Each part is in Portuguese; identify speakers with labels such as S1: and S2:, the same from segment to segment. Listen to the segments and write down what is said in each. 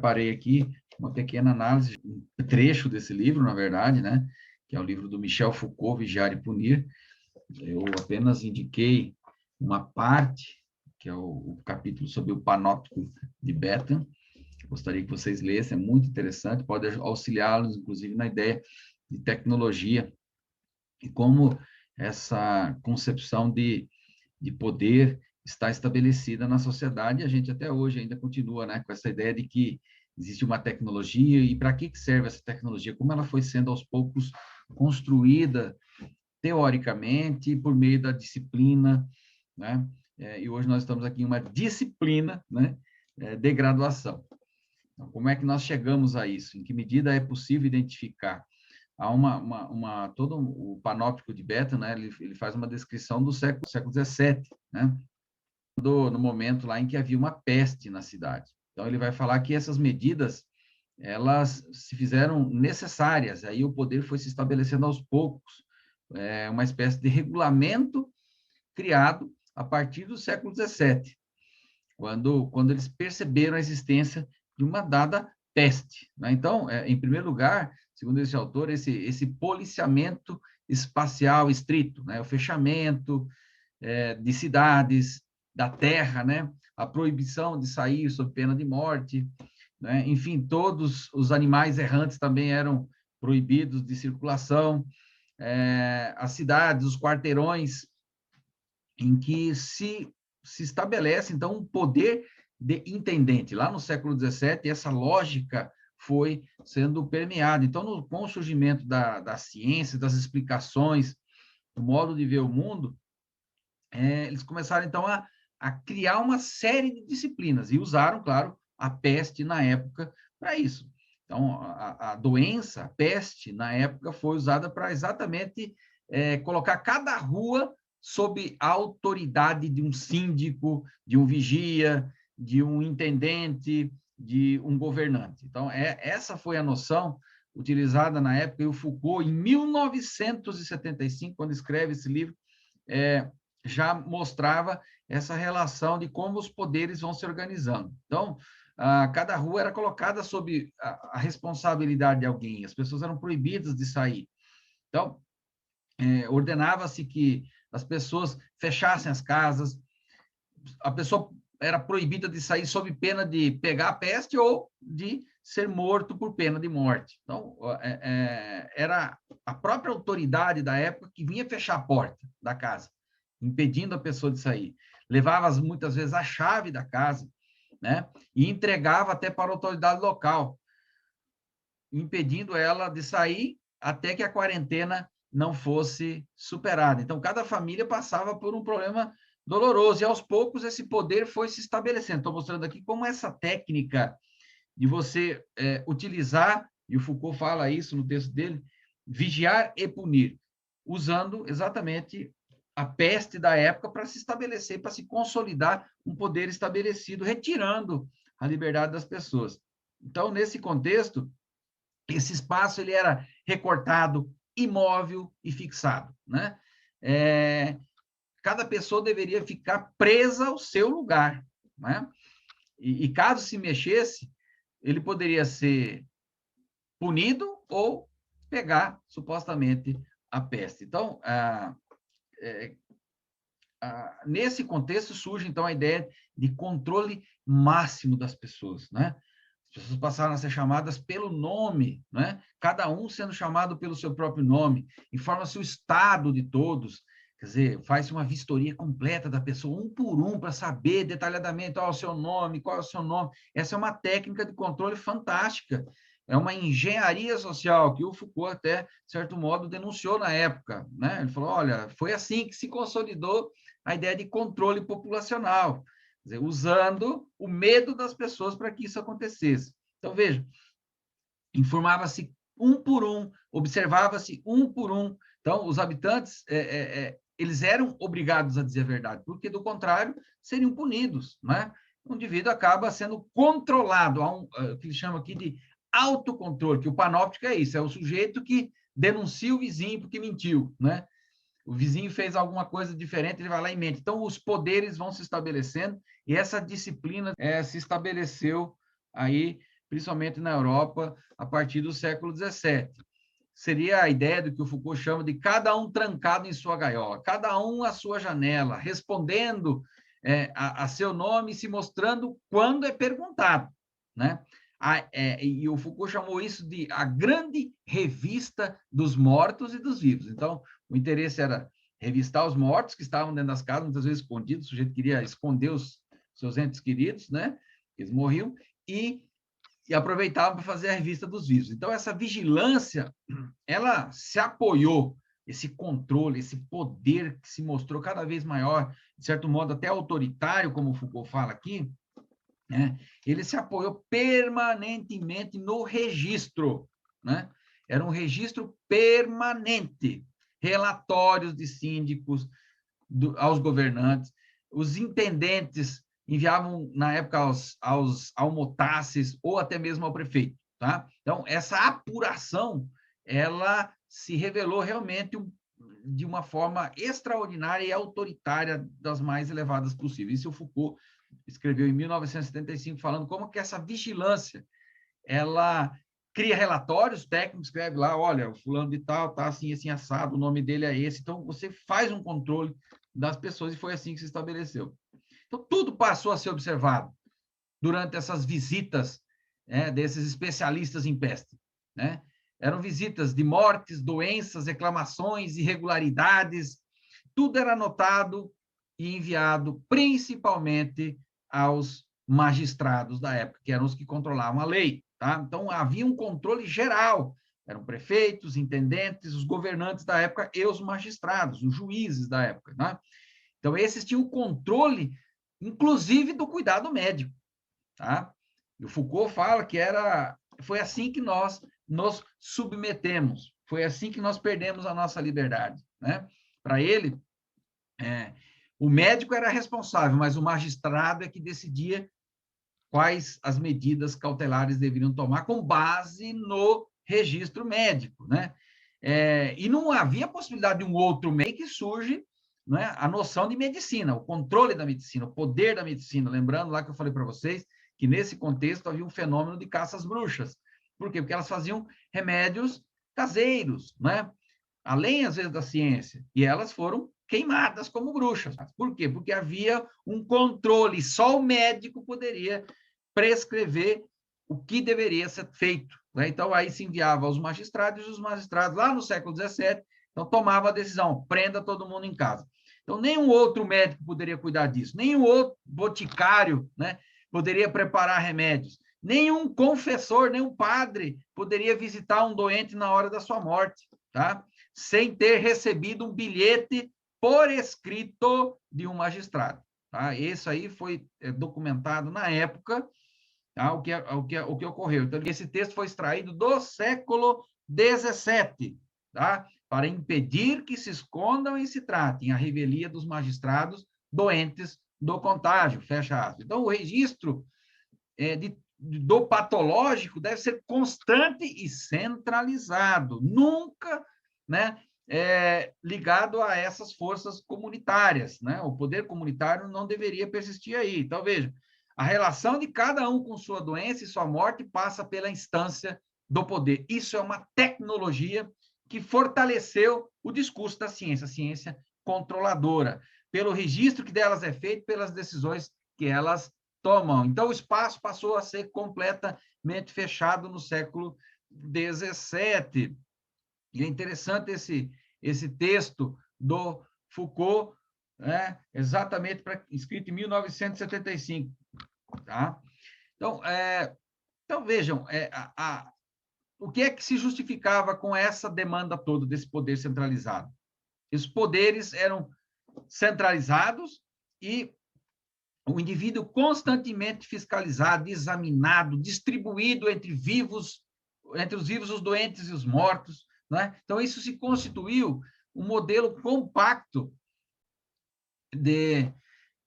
S1: preparei aqui uma pequena análise, um trecho desse livro, na verdade, né? Que é o livro do Michel Foucault, Vigiar e Punir. Eu apenas indiquei uma parte, que é o capítulo sobre o panóptico de Bethan. Gostaria que vocês lessem, é muito interessante, pode auxiliá-los, inclusive, na ideia de tecnologia e como essa concepção de poder está estabelecida na sociedade, e a gente até hoje ainda continua, né, com essa ideia de que existe uma tecnologia, e para que serve essa tecnologia, como ela foi sendo aos poucos construída teoricamente por meio da disciplina, né, e hoje nós estamos aqui em uma disciplina, né, de graduação. Então, como é que nós chegamos a isso? Em que medida é possível identificar? Há todo o panóptico de Bethan, né, ele faz uma descrição do século XVII, né, no momento lá em que havia uma peste na cidade. Então, ele vai falar que essas medidas, elas se fizeram necessárias, aí o poder foi se estabelecendo aos poucos, uma espécie de regulamento criado a partir do século XVII, quando eles perceberam a existência de uma dada peste, né? Então, em primeiro lugar, segundo esse autor, esse policiamento espacial estrito, né? O fechamento de cidades, da terra, né? A proibição de sair sob pena de morte, né? Enfim, todos os animais errantes também eram proibidos de circulação, as cidades, os quarteirões, em que se estabelece, então, um poder de intendente. Lá no século XVII, essa lógica foi sendo permeada. Então, com o surgimento da ciência, das explicações, do modo de ver o mundo, eles começaram, então, a criar uma série de disciplinas, e usaram, claro, a peste na época para isso. Então, a doença, a peste, na época, foi usada para exatamente colocar cada rua sob a autoridade de um síndico, de um vigia, de um intendente, de um governante. Então, essa foi a noção utilizada na época, e o Foucault, em 1975, quando escreve esse livro, já mostrava essa relação de como os poderes vão se organizando. Então, cada rua era colocada sob a responsabilidade de alguém, as pessoas eram proibidas de sair. Então, ordenava-se que as pessoas fechassem as casas, a pessoa era proibida de sair sob pena de pegar a peste ou de ser morto por pena de morte. Então, era a própria autoridade da época que vinha fechar a porta da casa, impedindo a pessoa de sair. Levava, muitas vezes, a chave da casa, né? E entregava até para a autoridade local, impedindo ela de sair até que a quarentena não fosse superada. Então, cada família passava por um problema doloroso, e aos poucos esse poder foi se estabelecendo. Estou mostrando aqui como essa técnica de você utilizar, e o Foucault fala isso no texto dele, vigiar e punir, usando exatamente a peste da época para se estabelecer, para se consolidar um poder estabelecido, retirando a liberdade das pessoas. Então, nesse contexto, esse espaço ele era recortado, imóvel e fixado, né? Cada pessoa deveria ficar presa ao seu lugar, né? E caso se mexesse, ele poderia ser punido ou pegar, supostamente, a peste. Então, nesse contexto surge, então, a ideia de controle máximo das pessoas, né? As pessoas passaram a ser chamadas pelo nome, né? Cada um sendo chamado pelo seu próprio nome, informa-se o estado de todos, quer dizer, faz uma vistoria completa da pessoa, um por um, para saber detalhadamente qual é o seu nome, qual é o seu nome. Essa é uma técnica de controle fantástica, é uma engenharia social que o Foucault até, de certo modo, denunciou na época, né? Ele falou, olha, foi assim que se consolidou a ideia de controle populacional, quer dizer, usando o medo das pessoas para que isso acontecesse. Então, veja, informava-se um por um, observava-se um por um. Então, os habitantes, eles eram obrigados a dizer a verdade, porque, do contrário, seriam punidos, né? O indivíduo acaba sendo controlado, há o que ele chama aqui de autocontrole, que o panóptico é isso, é o sujeito que denuncia o vizinho porque mentiu, né? O vizinho fez alguma coisa diferente, ele vai lá e mente. Então, os poderes vão se estabelecendo, e essa disciplina se estabeleceu aí principalmente na Europa, a partir do século XVII. Seria a ideia do que o Foucault chama de cada um trancado em sua gaiola, cada um à sua janela, respondendo a seu nome e se mostrando quando é perguntado, né? E o Foucault chamou isso de a grande revista dos mortos e dos vivos. Então, o interesse era revistar os mortos que estavam dentro das casas, muitas vezes escondidos, o sujeito queria esconder os seus entes queridos, né? Eles morriam, e aproveitavam para fazer a revista dos vivos. Então, essa vigilância, ela se apoiou, esse controle, esse poder que se mostrou cada vez maior, de certo modo até autoritário, como o Foucault fala aqui, né? Ele se apoiou permanentemente no registro, né? Era um registro permanente, relatórios de síndicos aos governantes, os intendentes enviavam, na época, aos almotaces ou até mesmo ao prefeito, tá? Então, essa apuração, ela se revelou realmente de uma forma extraordinária e autoritária das mais elevadas possíveis. Isso o Foucault escreveu em 1975, falando como que essa vigilância, ela cria relatórios técnicos, escreve lá, olha, o fulano de tal tá assim, assim, assado, o nome dele é esse. Então, você faz um controle das pessoas e foi assim que se estabeleceu. Então, tudo passou a ser observado durante essas visitas desses especialistas em peste, né? Eram visitas de mortes, doenças, reclamações, irregularidades, tudo era anotado e enviado principalmente aos magistrados da época, que eram os que controlavam a lei, tá? Então, havia um controle geral, eram prefeitos, intendentes, os governantes da época e os magistrados, os juízes da época, né? Então, esses tinham o controle, inclusive, do cuidado médico, tá? E o Foucault fala que foi assim que nós nos submetemos, foi assim que nós perdemos a nossa liberdade, né? Para ele, o médico era responsável, mas o magistrado é que decidia quais as medidas cautelares deveriam tomar com base no registro médico, né? E não havia possibilidade de um outro meio que surge, né, a noção de medicina, o controle da medicina, o poder da medicina. Lembrando lá que eu falei para vocês que nesse contexto havia um fenômeno de caça às bruxas. Por quê? Porque elas faziam remédios caseiros, né? Além, às vezes, da ciência. E elas foram queimadas como bruxas. Por quê? Porque havia um controle, só o médico poderia prescrever o que deveria ser feito, né? Então, aí se enviava aos magistrados, e os magistrados, lá no século XVII, então, tomava a decisão, prenda todo mundo em casa. Então, nenhum outro médico poderia cuidar disso, nenhum outro boticário, né, poderia preparar remédios, nenhum confessor, nenhum padre poderia visitar um doente na hora da sua morte, tá? Sem ter recebido um bilhete por escrito de um magistrado. Tá? Isso aí foi documentado na época, tá? O que ocorreu. Então, esse texto foi extraído do século XVII, tá? Para impedir que se escondam e se tratem a revelia dos magistrados doentes do contágio, fecha aspas. Então, o registro do patológico deve ser constante e centralizado, nunca, né, ligado a essas forças comunitárias, né? O poder comunitário não deveria persistir aí. Então, veja, a relação de cada um com sua doença e sua morte passa pela instância do poder. Isso é uma tecnologia que fortaleceu o discurso da ciência, a ciência controladora, pelo registro que delas é feito, pelas decisões que elas tomam. Então, o espaço passou a ser completamente fechado no século XVII. E é interessante esse texto do Foucault, né, exatamente escrito em 1975. Tá? Então vejam, o que é que se justificava com essa demanda toda desse poder centralizado? Os poderes eram centralizados e o indivíduo constantemente fiscalizado, examinado, distribuído entre os vivos, os doentes e os mortos, né? Então, isso se constituiu um modelo compacto de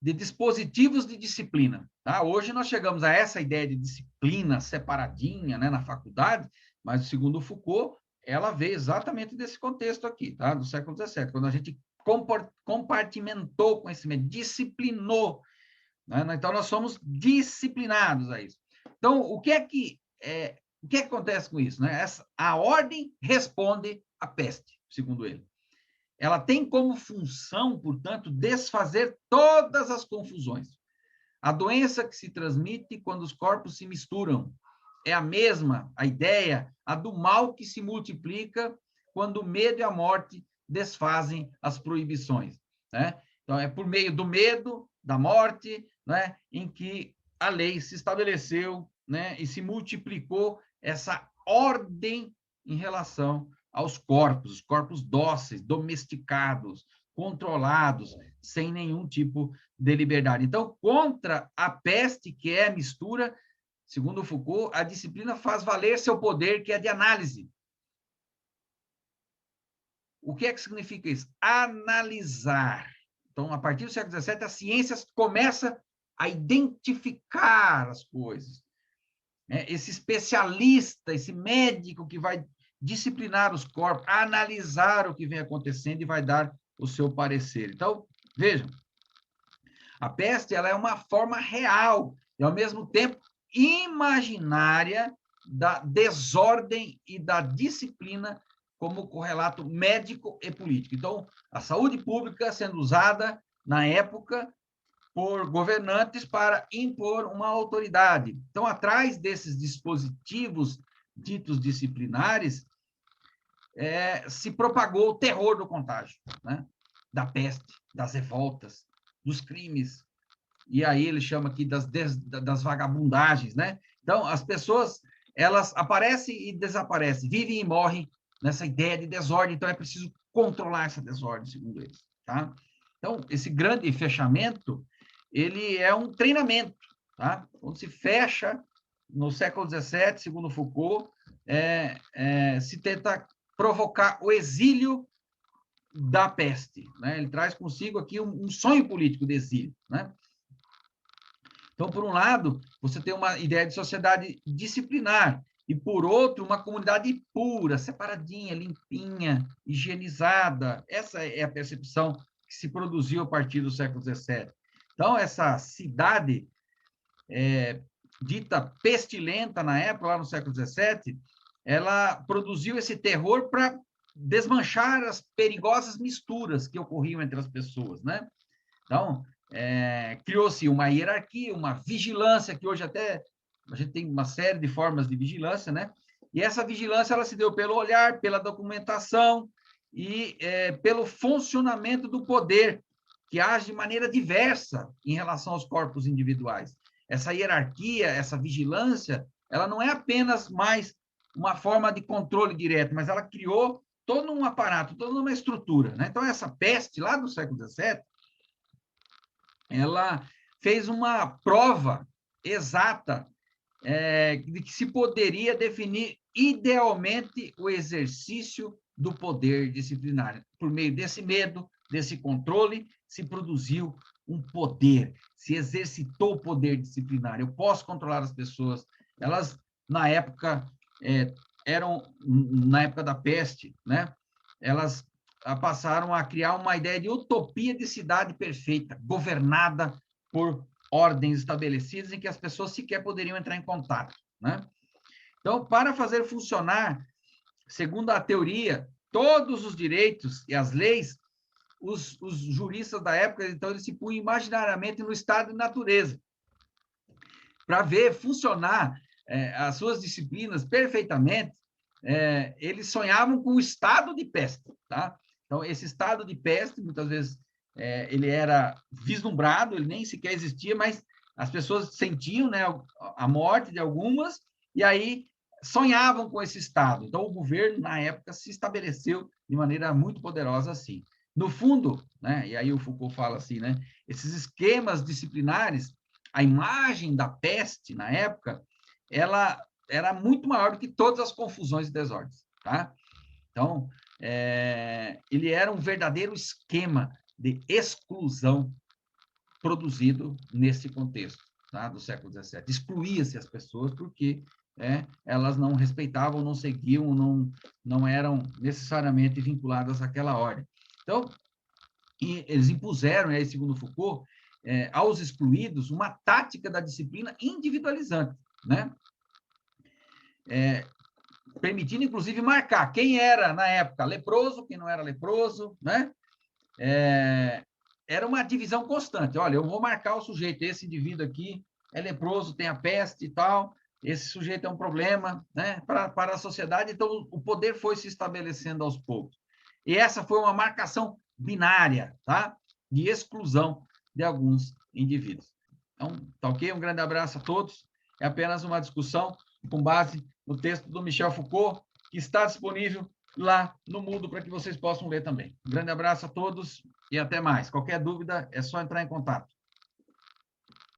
S1: dispositivos de disciplina. Tá? Hoje nós chegamos a essa ideia de disciplina separadinha, né, na faculdade, mas, segundo Foucault, ela veio exatamente desse contexto aqui, tá? Do século XVII, quando a gente compartimentou o conhecimento, disciplinou, né? Então, nós somos disciplinados a isso. Então, o que é que o que acontece com isso? Né? A ordem responde à peste, segundo ele. Ela tem como função, portanto, desfazer todas as confusões. A doença que se transmite quando os corpos se misturam é a mesma, a ideia, a do mal que se multiplica quando o medo e a morte desfazem as proibições. Né? Então, é por meio do medo, da morte, né, em que a lei se estabeleceu, né, e se multiplicou essa ordem em relação aos corpos, os corpos dóceis, domesticados, controlados, sem nenhum tipo de liberdade. Então, contra a peste, que é a mistura, segundo Foucault, a disciplina faz valer seu poder, que é de análise. O que é que significa isso? Analisar. Então, a partir do século XVII, a ciência começa a identificar as coisas. Esse especialista, esse médico que vai disciplinar os corpos, analisar o que vem acontecendo e vai dar o seu parecer. Então, vejam, a peste ela é uma forma real e, ao mesmo tempo, imaginária da desordem e da disciplina como correlato médico e político. Então, a saúde pública sendo usada, na época, por governantes para impor uma autoridade. Então, atrás desses dispositivos ditos disciplinares, se propagou o terror do contágio, né? Da peste, das revoltas, dos crimes, e aí ele chama aqui das vagabundagens, né? Então, as pessoas, elas aparecem e desaparecem, vivem e morrem nessa ideia de desordem, então é preciso controlar essa desordem, segundo eles, tá? Então, esse grande fechamento, ele é um treinamento, tá? Quando se fecha, no século XVII, segundo Foucault, se tenta provocar o exílio da peste, né? Ele traz consigo aqui um sonho político de exílio, né? Então, por um lado, você tem uma ideia de sociedade disciplinar, e, por outro, uma comunidade pura, separadinha, limpinha, higienizada. Essa é a percepção que se produziu a partir do século XVII. Então, essa cidade dita pestilenta na época, lá no século XVII, ela produziu esse terror para desmanchar as perigosas misturas que ocorriam entre as pessoas, né? Então, criou-se uma hierarquia, uma vigilância, que hoje até a gente tem uma série de formas de vigilância, né? E essa vigilância ela se deu pelo olhar, pela documentação e pelo funcionamento do poder, que age de maneira diversa em relação aos corpos individuais. Essa hierarquia, essa vigilância, ela não é apenas mais uma forma de controle direto, mas ela criou todo um aparato, toda uma estrutura, né? Então, essa peste lá do século XVII, ela fez uma prova exata de que se poderia definir idealmente o exercício do poder disciplinar. Por meio desse medo, desse controle, se produziu um poder, se exercitou o poder disciplinar. Eu posso controlar as pessoas. Elas, na época, na época da peste, né? Elas passaram a criar uma ideia de utopia de cidade perfeita, governada por ordens estabelecidas em que as pessoas sequer poderiam entrar em contato, né? Então, para fazer funcionar, segundo a teoria, todos os direitos e as leis, os juristas da época, então, eles se punham imaginariamente no estado de natureza, para ver funcionar as suas disciplinas perfeitamente. Eles sonhavam com o estado de peste, tá? Então, esse estado de peste, muitas vezes, ele era vislumbrado, ele nem sequer existia, mas as pessoas sentiam, né, a morte de algumas, e aí sonhavam com esse estado. Então, o governo, na época, se estabeleceu de maneira muito poderosa assim. No fundo, né, e aí o Foucault fala assim, né, esses esquemas disciplinares, a imagem da peste, na época, ela era muito maior do que todas as confusões e desordens, tá? Então, ele era um verdadeiro esquema de exclusão produzido nesse contexto, tá? Do século XVII. Excluía-se as pessoas porque elas não respeitavam, não seguiam, não eram necessariamente vinculadas àquela ordem. Então, eles impuseram, aí, segundo Foucault, aos excluídos uma tática da disciplina individualizante, né? permitindo, inclusive, marcar quem era, na época, leproso, quem não era leproso, né? Era uma divisão constante. Olha, eu vou marcar o sujeito, esse indivíduo aqui é leproso, tem a peste e tal, esse sujeito é um problema, né, para a sociedade. Então, o poder foi se estabelecendo aos poucos. E essa foi uma marcação binária, tá? De exclusão de alguns indivíduos. Então, tá ok? Um grande abraço a todos. É apenas uma discussão com base no texto do Michel Foucault, que está disponível lá no Moodle para que vocês possam ler também. Um grande abraço a todos e até mais. Qualquer dúvida, é só entrar em contato.